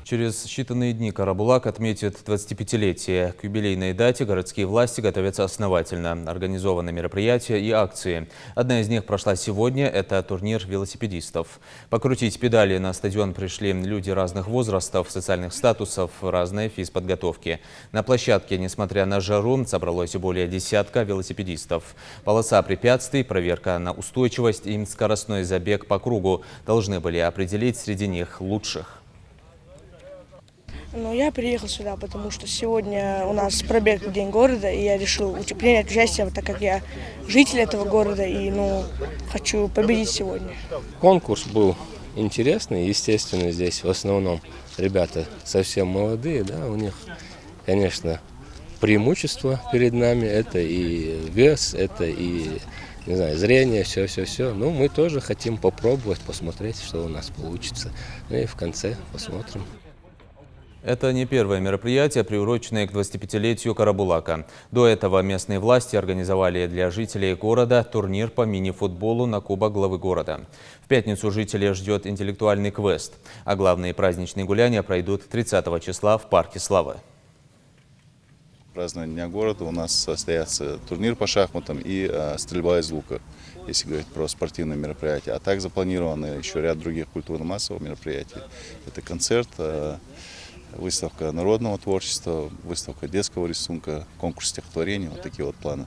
Через считанные дни Карабулак отметит 25-летие. К юбилейной дате городские власти готовятся основательно. Организованы мероприятия и акции. Одна из них прошла сегодня – это турнир велосипедистов. Покрутить педали на стадион пришли люди разных возрастов, социальных статусов, разной физподготовки. На площадке, несмотря на жару, собралось более десятка велосипедистов. Полоса препятствий, проверка на устойчивость и скоростной забег по кругу должны были определить среди них лучших. Я приехал сюда, потому что сегодня у нас пробег в День города, и я решил принять участие, так как я житель этого города и хочу победить сегодня. Конкурс был интересный, естественно, здесь в основном ребята совсем молодые, да, у них, конечно, преимущество перед нами, это и вес, это и, не знаю, зрение, все. Но мы тоже хотим попробовать, посмотреть, что у нас получится. И в конце посмотрим. Это не первое мероприятие, приуроченное к 25-летию Карабулака. До этого местные власти организовали для жителей города турнир по мини-футболу на Кубок главы города. В пятницу жителей ждет интеллектуальный квест, а главные праздничные гуляния пройдут 30 числа в Парке Славы. Празднование Дня города у нас состоятся турнир по шахматам и стрельба из лука, если говорить про спортивные мероприятия. А так запланированы еще ряд других культурно-массовых мероприятий. Это концерт, выставка народного творчества, выставка детского рисунка, конкурс стихотворений, вот такие вот планы.